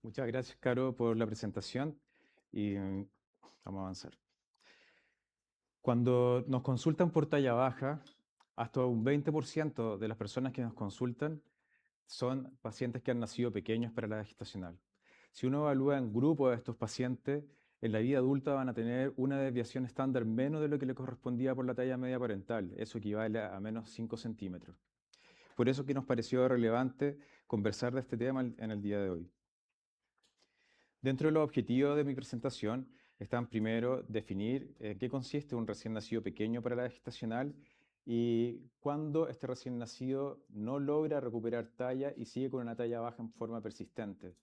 Muchas gracias, Caro, por la presentación y vamos a avanzar. Cuando nos consultan por talla baja, hasta un 20% de las personas que nos consultan son pacientes que han nacido pequeños para la edad gestacional. Si uno evalúa en grupo a estos pacientes, en la vida adulta van a tener una desviación estándar menos de lo que le correspondía por la talla media parental. Eso equivale a menos 5 centímetros. Por eso que nos pareció relevante conversar de este tema en el día de hoy. Dentro de los objetivos de mi presentación están primero definir en qué consiste un recién nacido pequeño para la edad gestacional y cuándo este recién nacido no logra recuperar talla y sigue con una talla baja en forma persistente.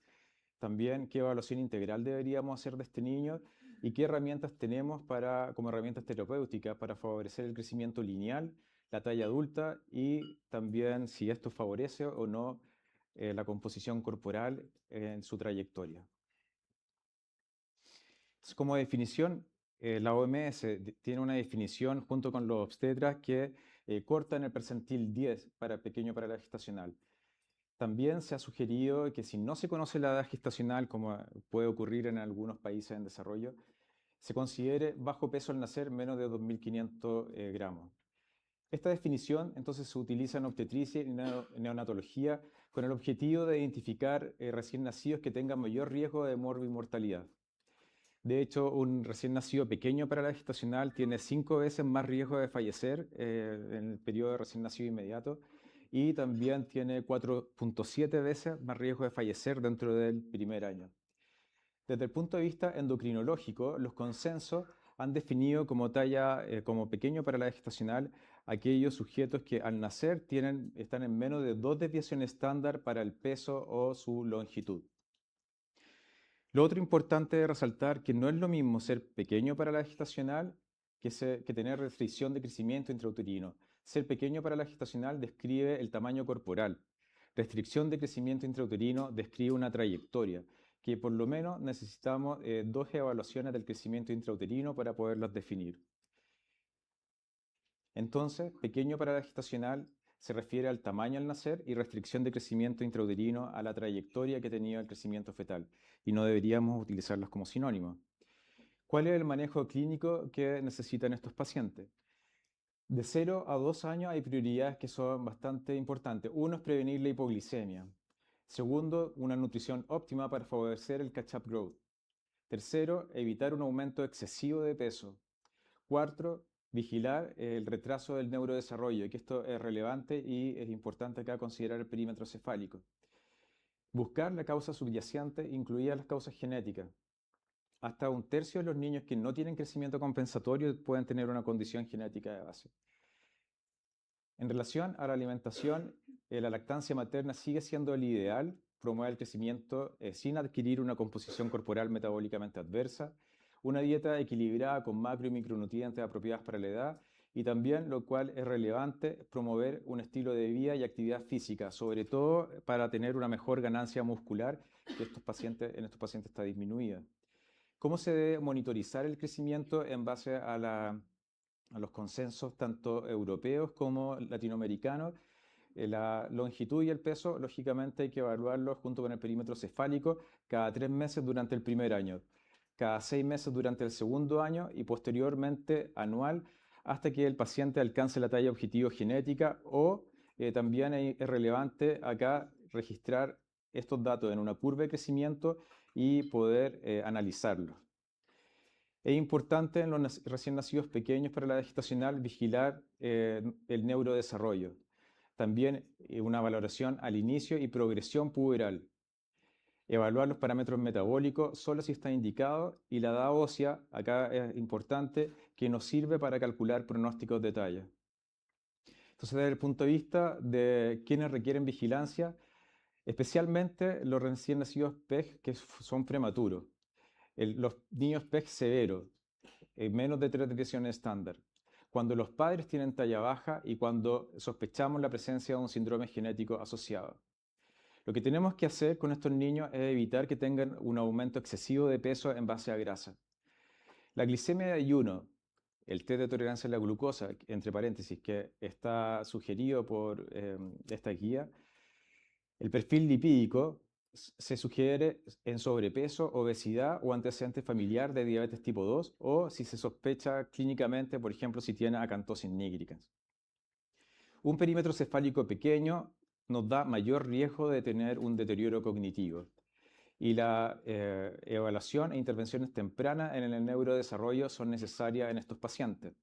También qué evaluación integral deberíamos hacer de este niño y qué herramientas tenemos como herramientas terapéuticas para favorecer el crecimiento lineal, la talla adulta y también si esto favorece o no la composición corporal en su trayectoria. Como definición, la OMS tiene una definición junto con los obstetras que cortan el percentil 10 para pequeño para la gestacional. También se ha sugerido que si no se conoce la edad gestacional, como puede ocurrir en algunos países en desarrollo, se considere bajo peso al nacer menos de 2.500 gramos. Esta definición entonces se utiliza en obstetricia y neonatología con el objetivo de identificar recién nacidos que tengan mayor riesgo de morbimortalidad. De hecho, un recién nacido pequeño para la gestacional tiene 5 veces más riesgo de fallecer en el periodo de recién nacido inmediato y también tiene 4.7 veces más riesgo de fallecer dentro del primer año. Desde el punto de vista endocrinológico, los consensos han definido como talla, como pequeño para la gestacional aquellos sujetos que al nacer están en menos de 2 desviaciones estándar para el peso o su longitud. Lo otro importante de resaltar que no es lo mismo ser pequeño para la gestacional que tener restricción de crecimiento intrauterino. Ser pequeño para la gestacional describe el tamaño corporal. Restricción de crecimiento intrauterino describe una trayectoria, que por lo menos necesitamos dos evaluaciones del crecimiento intrauterino para poderlas definir. Entonces, pequeño para la gestacional se refiere al tamaño al nacer y restricción de crecimiento intrauterino a la trayectoria que tenía el crecimiento fetal, y no deberíamos utilizarlos como sinónimos. ¿Cuál es el manejo clínico que necesitan estos pacientes? De 0 a 2 años hay prioridades que son bastante importantes. Uno es prevenir la hipoglicemia. Segundo, una nutrición óptima para favorecer el catch-up growth. Tercero, evitar un aumento excesivo de peso. Cuarto, vigilar el retraso del neurodesarrollo, que esto es relevante y es importante acá considerar el perímetro cefálico. Buscar la causa subyacente, incluidas las causas genéticas. Hasta un tercio de los niños que no tienen crecimiento compensatorio pueden tener una condición genética de base. En relación a la alimentación, la lactancia materna sigue siendo el ideal, promueve el crecimiento sin adquirir una composición corporal metabólicamente adversa, una dieta equilibrada con macro y micronutrientes apropiadas para la edad y también, lo cual es relevante, promover un estilo de vida y actividad física, sobre todo para tener una mejor ganancia muscular que en estos pacientes está disminuida. ¿Cómo se debe monitorizar el crecimiento en base a los consensos tanto europeos como latinoamericanos? La longitud y el peso, lógicamente, hay que evaluarlos junto con el perímetro cefálico cada 3 meses durante el primer año, cada 6 meses durante el segundo año y posteriormente anual hasta que el paciente alcance la talla objetivo genética o también es relevante acá registrar estos datos en una curva de crecimiento y poder analizarlos. Es importante en los recién nacidos pequeños para la edad gestacional vigilar el neurodesarrollo. También una valoración al inicio y progresión puberal. Evaluar los parámetros metabólicos solo si está indicado y la edad ósea, acá es importante, que nos sirve para calcular pronósticos de talla. Entonces, desde el punto de vista de quienes requieren vigilancia, especialmente los recién nacidos PEG que son prematuros, los niños PEG severos, menos de 3 desviaciones estándar, cuando los padres tienen talla baja y cuando sospechamos la presencia de un síndrome genético asociado. Lo que tenemos que hacer con estos niños es evitar que tengan un aumento excesivo de peso en base a grasa. La glicemia de ayuno, el test de tolerancia a la glucosa, entre paréntesis, que está sugerido por esta guía, el perfil lipídico, se sugiere en sobrepeso, obesidad o antecedente familiar de diabetes tipo 2 o si se sospecha clínicamente, por ejemplo, si tiene acantosis nigricans. Un perímetro cefálico pequeño nos da mayor riesgo de tener un deterioro cognitivo y la evaluación e intervenciones tempranas en el neurodesarrollo son necesarias en estos pacientes.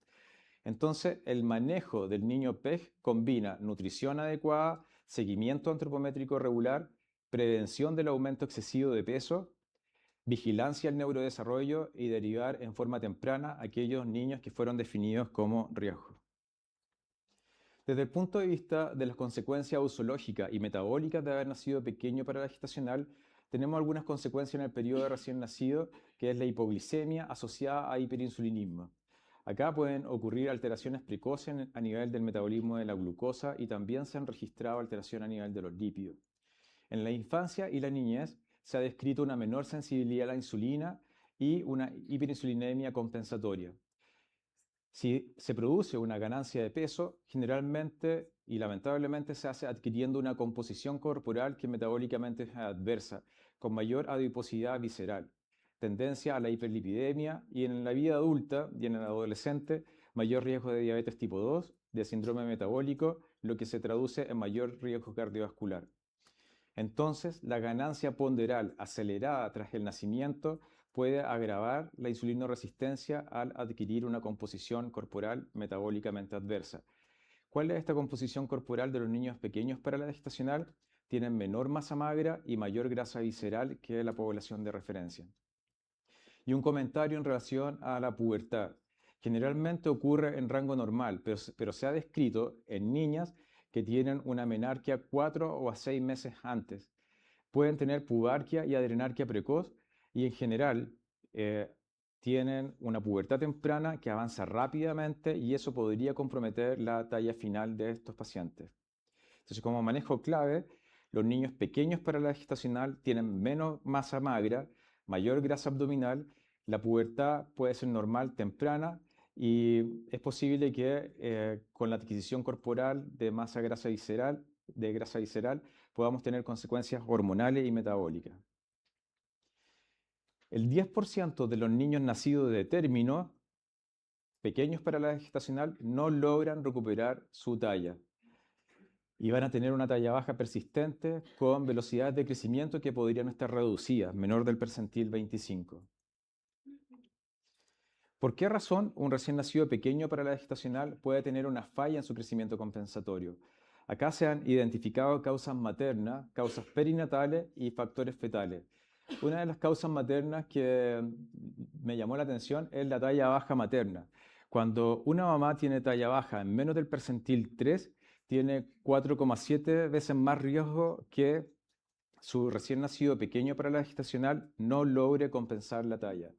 Entonces, el manejo del niño PEG combina nutrición adecuada, seguimiento antropométrico regular, prevención del aumento excesivo de peso, vigilancia al neurodesarrollo y derivar en forma temprana a aquellos niños que fueron definidos como riesgo. Desde el punto de vista de las consecuencias usológicas y metabólicas de haber nacido pequeño para la gestacional, tenemos algunas consecuencias en el periodo de recién nacido, que es la hipoglicemia asociada a hiperinsulinismo. Acá pueden ocurrir alteraciones precoces a nivel del metabolismo de la glucosa y también se han registrado alteraciones a nivel de los lípidos. En la infancia y la niñez se ha descrito una menor sensibilidad a la insulina y una hiperinsulinemia compensatoria. Si se produce una ganancia de peso, generalmente y lamentablemente se hace adquiriendo una composición corporal que metabólicamente es adversa, con mayor adiposidad visceral, tendencia a la hiperlipidemia y en la vida adulta y en el adolescente, mayor riesgo de diabetes tipo 2, de síndrome metabólico, lo que se traduce en mayor riesgo cardiovascular. Entonces, la ganancia ponderal acelerada tras el nacimiento puede agravar la insulinoresistencia al adquirir una composición corporal metabólicamente adversa. ¿Cuál es esta composición corporal de los niños pequeños para la gestacional? Tienen menor masa magra y mayor grasa visceral que la población de referencia. Y un comentario en relación a la pubertad. Generalmente ocurre en rango normal, pero se ha descrito en niñas que tienen una menarquia 4 o a 6 meses antes. Pueden tener pubarquia y adrenarquia precoz y en general tienen una pubertad temprana que avanza rápidamente y eso podría comprometer la talla final de estos pacientes. Entonces, como manejo clave, los niños pequeños para la gestacional tienen menos masa magra, mayor grasa abdominal, la pubertad puede ser normal temprana y es posible que con la adquisición corporal de masa grasa visceral, podamos tener consecuencias hormonales y metabólicas. El 10% de los niños nacidos de término, pequeños para la gestacional, no logran recuperar su talla y van a tener una talla baja persistente con velocidades de crecimiento que podrían estar reducidas, menor del percentil 25. ¿Por qué razón un recién nacido pequeño para la gestacional puede tener una falla en su crecimiento compensatorio? Acá se han identificado causas maternas, causas perinatales y factores fetales. Una de las causas maternas que me llamó la atención es la talla baja materna. Cuando una mamá tiene talla baja en menos del percentil 3, tiene 4,7 veces más riesgo que su recién nacido pequeño para la gestacional no logre compensar la talla.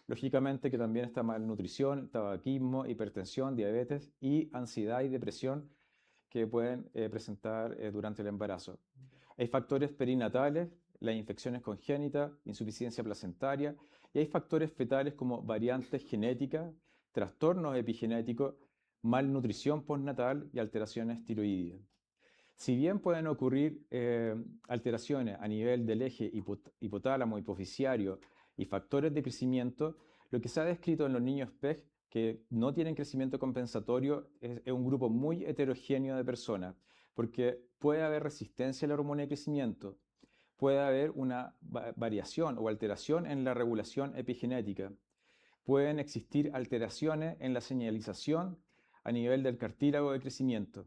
Lógicamente que también está malnutrición, tabaquismo, hipertensión, diabetes y ansiedad y depresión que pueden presentar durante el embarazo. Hay factores perinatales, las infecciones congénitas, insuficiencia placentaria, y hay factores fetales como variantes genéticas, trastornos epigenéticos, malnutrición postnatal y alteraciones tiroideas. Si bien pueden ocurrir alteraciones a nivel del eje hipotálamo, hipofisiario y factores de crecimiento, lo que se ha descrito en los niños PEG que no tienen crecimiento compensatorio es un grupo muy heterogéneo de personas, porque puede haber resistencia a la hormona de crecimiento, puede haber una variación o alteración en la regulación epigenética, pueden existir alteraciones en la señalización a nivel del cartílago de crecimiento.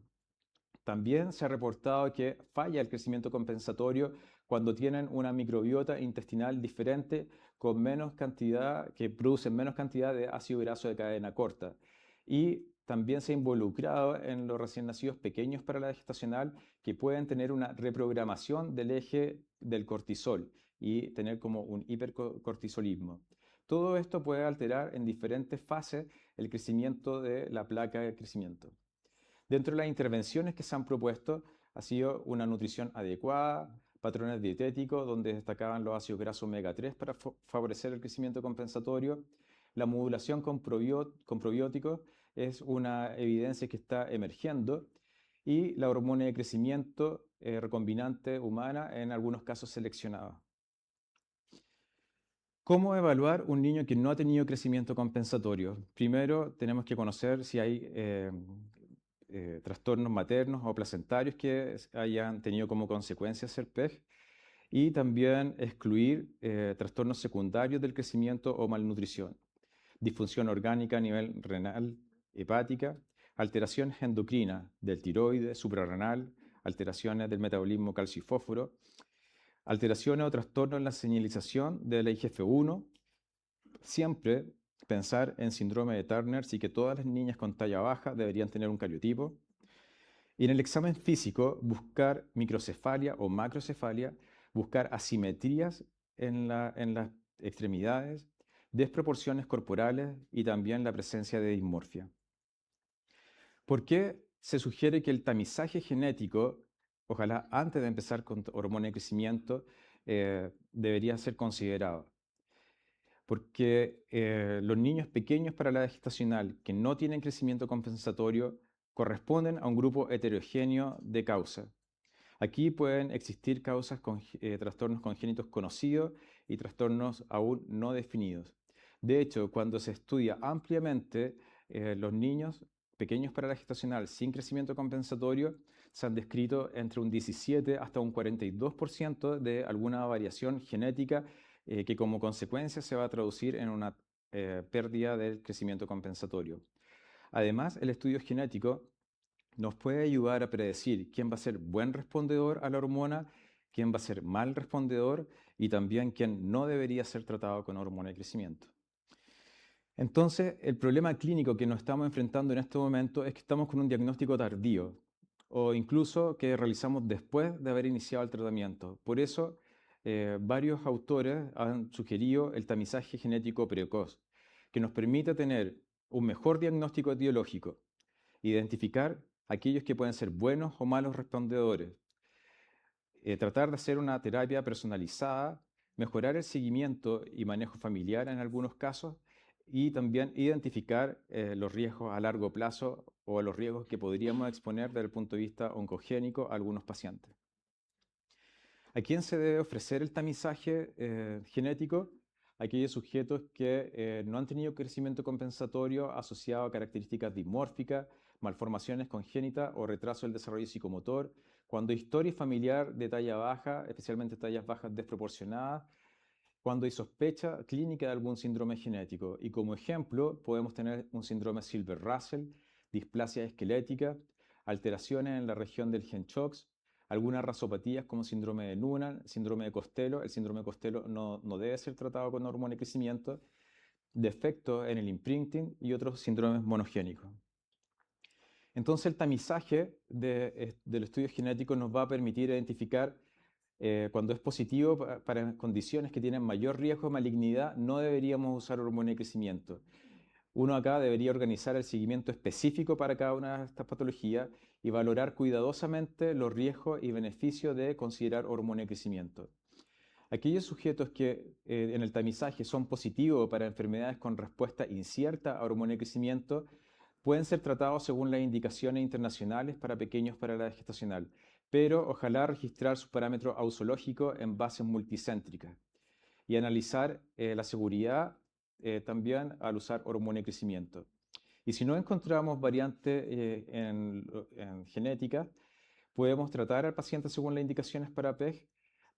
También se ha reportado que falla el crecimiento compensatorio cuando tienen una microbiota intestinal diferente con menos cantidad, que producen menos cantidad de ácido graso de cadena corta. Y también se ha involucrado en los recién nacidos pequeños para la gestacional que pueden tener una reprogramación del eje del cortisol y tener como un hipercortisolismo. Todo esto puede alterar en diferentes fases el crecimiento de la placa de crecimiento. Dentro de las intervenciones que se han propuesto ha sido una nutrición adecuada, patrones dietéticos donde destacaban los ácidos grasos omega 3 para favorecer el crecimiento compensatorio. La modulación con probióticos es una evidencia que está emergiendo y la hormona de crecimiento recombinante humana, en algunos casos seleccionada. ¿Cómo evaluar un niño que no ha tenido crecimiento compensatorio? Primero, tenemos que conocer si hay trastornos maternos o placentarios que hayan tenido como consecuencia ser PEG, y también excluir trastornos secundarios del crecimiento o malnutrición, disfunción orgánica a nivel renal, hepática, alteraciones endocrinas del tiroides, suprarrenal, alteraciones del metabolismo calcio y fósforo, alteraciones o trastornos en la señalización de la IGF-1. Siempre pensar en síndrome de Turner, y que todas las niñas con talla baja deberían tener un cariotipo. Y en el examen físico, buscar microcefalia o macrocefalia, buscar asimetrías en las extremidades, desproporciones corporales y también la presencia de dismorfia. ¿Por qué se sugiere que el tamizaje genético, ojalá antes de empezar con hormona de crecimiento, debería ser considerado? Porque los niños pequeños para la edad gestacional que no tienen crecimiento compensatorio corresponden a un grupo heterogéneo de causas. Aquí pueden existir causas con trastornos congénitos conocidos y trastornos aún no definidos. De hecho, cuando se estudia ampliamente los niños pequeños para la gestacional sin crecimiento compensatorio, se han descrito entre un 17 hasta un 42% de alguna variación genética que como consecuencia se va a traducir en una pérdida del crecimiento compensatorio. Además, el estudio genético nos puede ayudar a predecir quién va a ser buen respondedor a la hormona, quién va a ser mal respondedor y también quién no debería ser tratado con hormona de crecimiento. Entonces, el problema clínico que nos estamos enfrentando en este momento es que estamos con un diagnóstico tardío o incluso que realizamos después de haber iniciado el tratamiento. Por eso, varios autores han sugerido el tamizaje genético precoz, que nos permite tener un mejor diagnóstico etiológico, identificar aquellos que pueden ser buenos o malos respondedores, tratar de hacer una terapia personalizada, mejorar el seguimiento y manejo familiar en algunos casos y también identificar los riesgos a largo plazo o los riesgos que podríamos exponer desde el punto de vista oncogénico a algunos pacientes. ¿A quién se debe ofrecer el tamizaje genético? A aquellos sujetos que no han tenido crecimiento compensatorio asociado a características dismórficas, malformaciones congénitas o retraso del desarrollo psicomotor, cuando hay historia familiar de talla baja, especialmente tallas bajas desproporcionadas, cuando hay sospecha clínica de algún síndrome genético. Y como ejemplo, podemos tener un síndrome Silver-Russell, displasia esquelética, alteraciones en la región del gen CHOX, algunas rasopatías como síndrome de Noonan, síndrome de Costello. El síndrome de Costello no debe ser tratado con hormona de crecimiento, defectos en el imprinting y otros síndromes monogénicos. Entonces el tamizaje del estudio genético nos va a permitir identificar cuando es positivo para condiciones que tienen mayor riesgo de malignidad, no deberíamos usar hormona de crecimiento. Uno acá debería organizar el seguimiento específico para cada una de estas patologías y valorar cuidadosamente los riesgos y beneficios de considerar hormona de crecimiento. Aquellos sujetos que en el tamizaje son positivos para enfermedades con respuesta incierta a hormona de crecimiento pueden ser tratados según las indicaciones internacionales para pequeños para la edad gestacional, pero ojalá registrar su parámetro ausológico en bases multicéntricas y analizar la seguridad también al usar hormona de crecimiento. Y si no encontramos variantes en genética, podemos tratar al paciente según las indicaciones para PEG,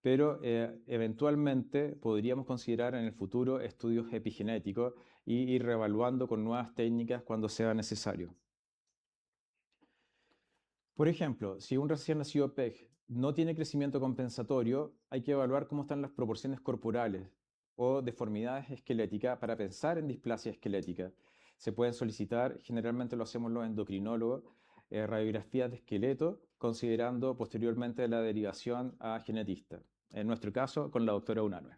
pero eventualmente podríamos considerar en el futuro estudios epigenéticos y ir reevaluando con nuevas técnicas cuando sea necesario. Por ejemplo, si un recién nacido PEG no tiene crecimiento compensatorio, hay que evaluar cómo están las proporciones corporales o deformidades esqueléticas para pensar en displasia esquelética. Se pueden solicitar, generalmente lo hacemos los endocrinólogos, radiografías de esqueleto, considerando posteriormente la derivación a genetista. En nuestro caso, con la doctora Unanue.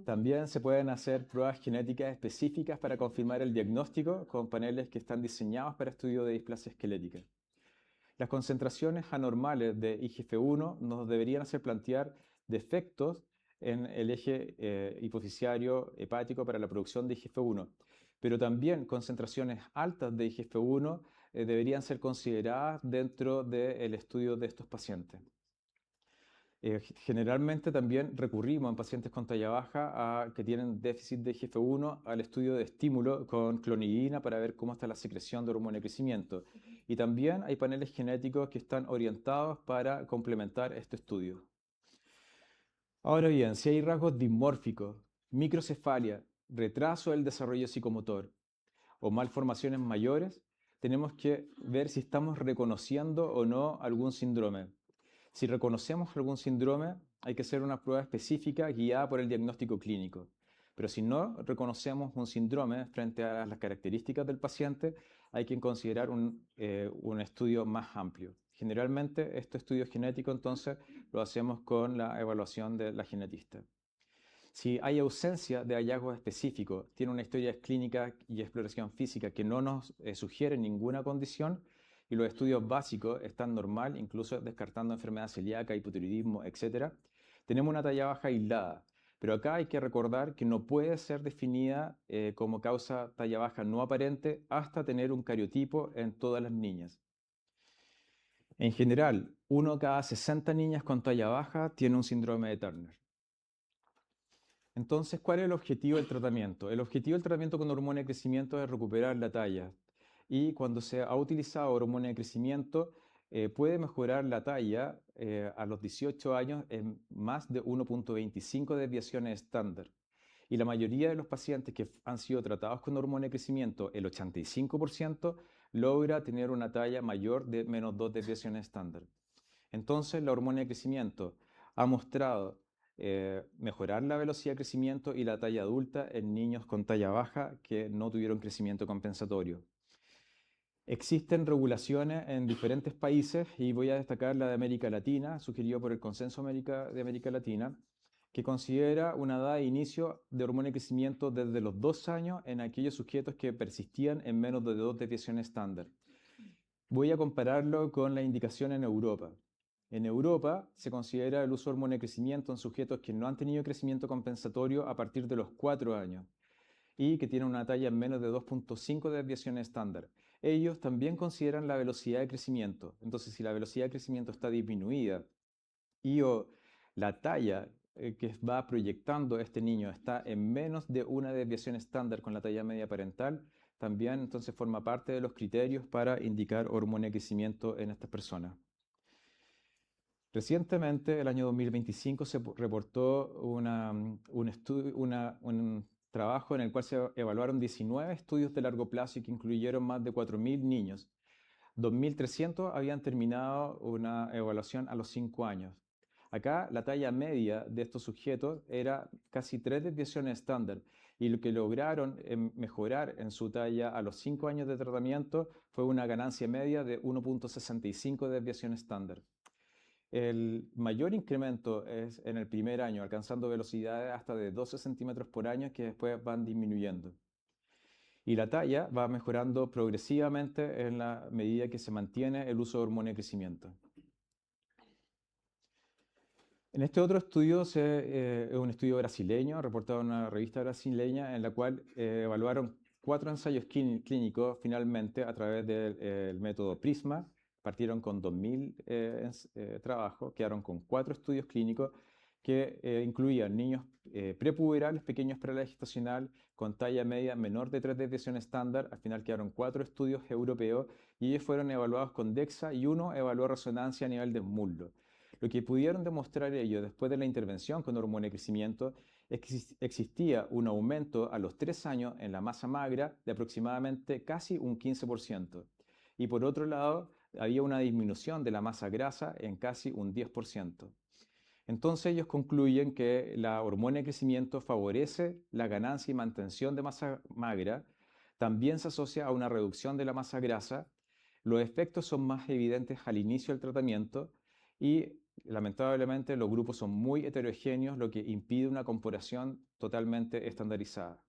También se pueden hacer pruebas genéticas específicas para confirmar el diagnóstico con paneles que están diseñados para estudio de displasia esquelética. Las concentraciones anormales de IGF-1 nos deberían hacer plantear defectos en el eje hipofisiario hepático para la producción de IGF-1, pero también concentraciones altas de IGF-1 deberían ser consideradas dentro del estudio de estos pacientes. Generalmente también recurrimos en pacientes con talla baja que tienen déficit de IGF-1 al estudio de estímulo con clonidina para ver cómo está la secreción de hormona de crecimiento. Y también hay paneles genéticos que están orientados para complementar este estudio. Ahora bien, si hay rasgos dismórficos, microcefalia, retraso del desarrollo psicomotor o malformaciones mayores, tenemos que ver si estamos reconociendo o no algún síndrome. Si reconocemos algún síndrome, hay que hacer una prueba específica guiada por el diagnóstico clínico. Pero si no reconocemos un síndrome frente a las características del paciente, hay que considerar un estudio más amplio. Generalmente, este estudio genético, entonces, lo hacemos con la evaluación de la genetista. Si hay ausencia de hallazgos específicos, tiene una historia clínica y exploración física que no nos sugiere ninguna condición, y los estudios básicos están normal, incluso descartando enfermedad celíaca, hipotiroidismo, etc., tenemos una talla baja aislada. Pero acá hay que recordar que no puede ser definida como causa talla baja no aparente hasta tener un cariotipo en todas las niñas. En general, 1 cada 60 niñas con talla baja tiene un síndrome de Turner. Entonces, ¿cuál es el objetivo del tratamiento? El objetivo del tratamiento con hormona de crecimiento es recuperar la talla. Y cuando se ha utilizado hormona de crecimiento, puede mejorar la talla a los 18 años en más de 1.25 desviaciones estándar. Y la mayoría de los pacientes que han sido tratados con hormona de crecimiento, el 85%, logra tener una talla mayor de menos 2 desviaciones estándar. Entonces, la hormona de crecimiento ha mostrado mejorar la velocidad de crecimiento y la talla adulta en niños con talla baja que no tuvieron crecimiento compensatorio. Existen regulaciones en diferentes países y voy a destacar la de América Latina, sugerido por el Consenso de América Latina, que considera una edad de inicio de hormona de crecimiento desde los 2 años en aquellos sujetos que persistían en menos de 2 desviaciones estándar. Voy a compararlo con la indicación en Europa. En Europa se considera el uso de hormona de crecimiento en sujetos que no han tenido crecimiento compensatorio a partir de los 4 años y que tienen una talla en menos de 2.5 desviaciones estándar. Ellos también consideran la velocidad de crecimiento. Entonces, si la velocidad de crecimiento está disminuida y o la talla que va proyectando este niño está en menos de una desviación estándar con la talla media parental, también entonces forma parte de los criterios para indicar hormona de crecimiento en estas personas. Recientemente, el año 2025, se reportó un trabajo en el cual se evaluaron 19 estudios de largo plazo y que incluyeron más de 4.000 niños. 2.300 habían terminado una evaluación a los 5 años. Acá la talla media de estos sujetos era casi 3 desviaciones estándar y lo que lograron mejorar en su talla a los 5 años de tratamiento fue una ganancia media de 1.65 desviaciones estándar. El mayor incremento es en el primer año, alcanzando velocidades hasta de 12 centímetros por año que después van disminuyendo. Y la talla va mejorando progresivamente en la medida que se mantiene el uso de hormona de crecimiento. En este otro estudio, es un estudio brasileño, reportado en una revista brasileña, en la cual evaluaron 4 ensayos clínicos finalmente a través del método PRISMA. Partieron con 2.000 trabajos, quedaron con 4 estudios clínicos que incluían niños prepuberales, pequeños para la gestacional, con talla media menor de 3 desviaciones estándar. Al final quedaron 4 estudios europeos y ellos fueron evaluados con DEXA y uno evaluó resonancia a nivel del muslo. Lo que pudieron demostrar ellos después de la intervención con hormona de crecimiento es que existía un aumento a los 3 años en la masa magra de aproximadamente casi un 15%. Y por otro lado, había una disminución de la masa grasa en casi un 10%. Entonces ellos concluyen que la hormona de crecimiento favorece la ganancia y mantención de masa magra, también se asocia a una reducción de la masa grasa, los efectos son más evidentes al inicio del tratamiento y lamentablemente los grupos son muy heterogéneos, lo que impide una comparación totalmente estandarizada.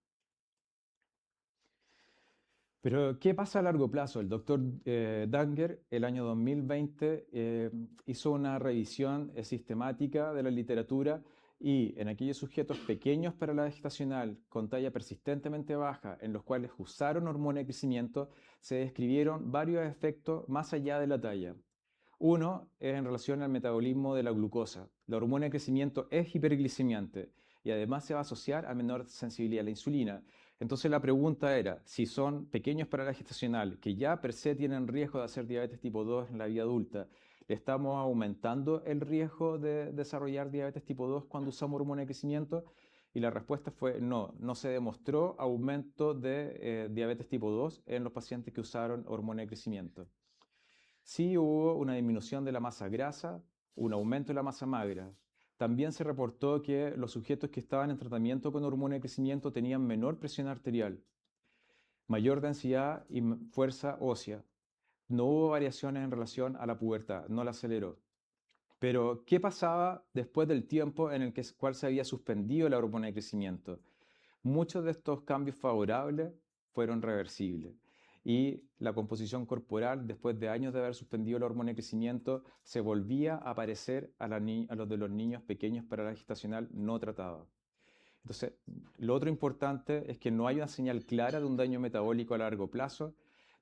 Pero, ¿qué pasa a largo plazo? El doctor Danger, el año 2020, hizo una revisión sistemática de la literatura Y en aquellos sujetos pequeños para la gestacional con talla persistentemente baja, en los cuales usaron hormona de crecimiento, se describieron varios efectos más allá de la talla. Uno es en relación al metabolismo de la glucosa. La hormona de crecimiento es hiperglicemiante y además se va a asociar a menor sensibilidad a la insulina. Entonces la pregunta era, si son pequeños para la gestacional, que ya per se tienen riesgo de hacer diabetes tipo 2 en la vida adulta, ¿le estamos aumentando el riesgo de desarrollar diabetes tipo 2 cuando usamos hormona de crecimiento? Y la respuesta fue no, no se demostró aumento de diabetes tipo 2 en los pacientes que usaron hormona de crecimiento. Sí hubo una disminución de la masa grasa, un aumento de la masa magra. También se reportó que los sujetos que estaban en tratamiento con hormona de crecimiento tenían menor presión arterial, mayor densidad y fuerza ósea. No hubo variaciones en relación a la pubertad, no la aceleró. Pero, ¿qué pasaba después del tiempo en el cual se había suspendido la hormona de crecimiento? Muchos de estos cambios favorables fueron reversibles y la composición corporal, después de años de haber suspendido la hormona de crecimiento, se volvía a parecer a los de los niños pequeños para la gestacional no tratada. Entonces, lo otro importante es que no hay una señal clara de un daño metabólico a largo plazo,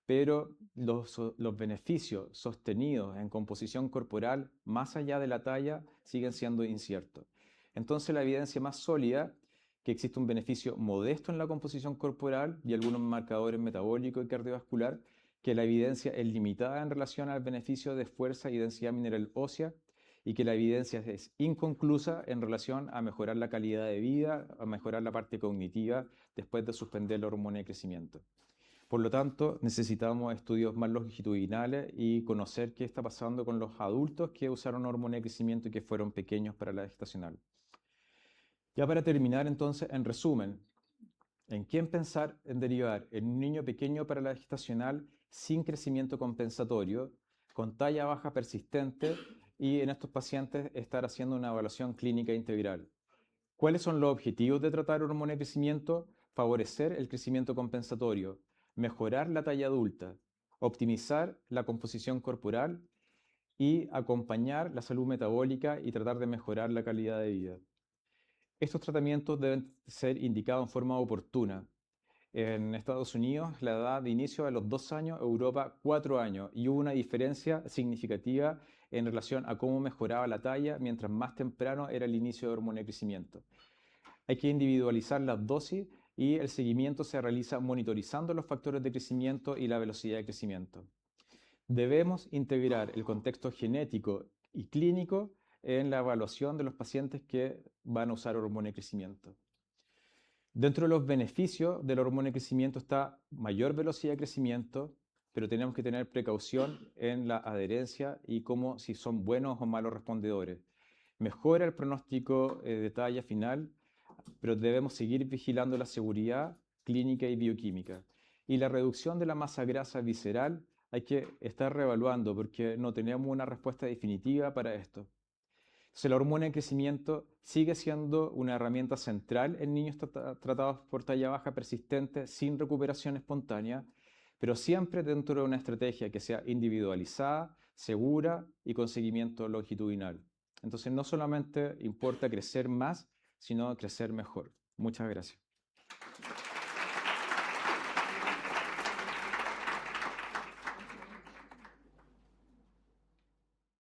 pero los beneficios sostenidos en composición corporal más allá de la talla siguen siendo inciertos. Entonces, la evidencia más sólida que existe un beneficio modesto en la composición corporal y algunos marcadores metabólicos y cardiovascular, que la evidencia es limitada en relación al beneficio de fuerza y densidad mineral ósea, y que la evidencia es inconclusa en relación a mejorar la calidad de vida, a mejorar la parte cognitiva después de suspender la hormona de crecimiento. Por lo tanto, necesitamos estudios más longitudinales y conocer qué está pasando con los adultos que usaron hormona de crecimiento y que fueron pequeños para la gestacional. Ya para terminar, entonces, en resumen, ¿en quién pensar en derivar? En un niño pequeño para la gestacional sin crecimiento compensatorio, con talla baja persistente y en estos pacientes estar haciendo una evaluación clínica integral. ¿Cuáles son los objetivos de tratar hormona de crecimiento? Favorecer el crecimiento compensatorio, mejorar la talla adulta, optimizar la composición corporal y acompañar la salud metabólica y tratar de mejorar la calidad de vida. Estos tratamientos deben ser indicados en forma oportuna. En Estados Unidos, la edad de inicio a los 2 años, Europa 4 años, y hubo una diferencia significativa en relación a cómo mejoraba la talla mientras más temprano era el inicio de hormona de crecimiento. Hay que individualizar las dosis y el seguimiento se realiza monitorizando los factores de crecimiento y la velocidad de crecimiento. Debemos integrar el contexto genético y clínico en la evaluación de los pacientes que van a usar hormona de crecimiento. Dentro de los beneficios de la hormona de crecimiento está mayor velocidad de crecimiento, pero tenemos que tener precaución en la adherencia y cómo si son buenos o malos respondedores. Mejora el pronóstico de talla final, pero debemos seguir vigilando la seguridad clínica y bioquímica. Y la reducción de la masa grasa visceral hay que estar reevaluando porque no tenemos una respuesta definitiva para esto. Entonces, la hormona de crecimiento sigue siendo una herramienta central en niños tratados por talla baja persistente sin recuperación espontánea, pero siempre dentro de una estrategia que sea individualizada, segura y con seguimiento longitudinal. Entonces, no solamente importa crecer más, sino crecer mejor. Muchas gracias.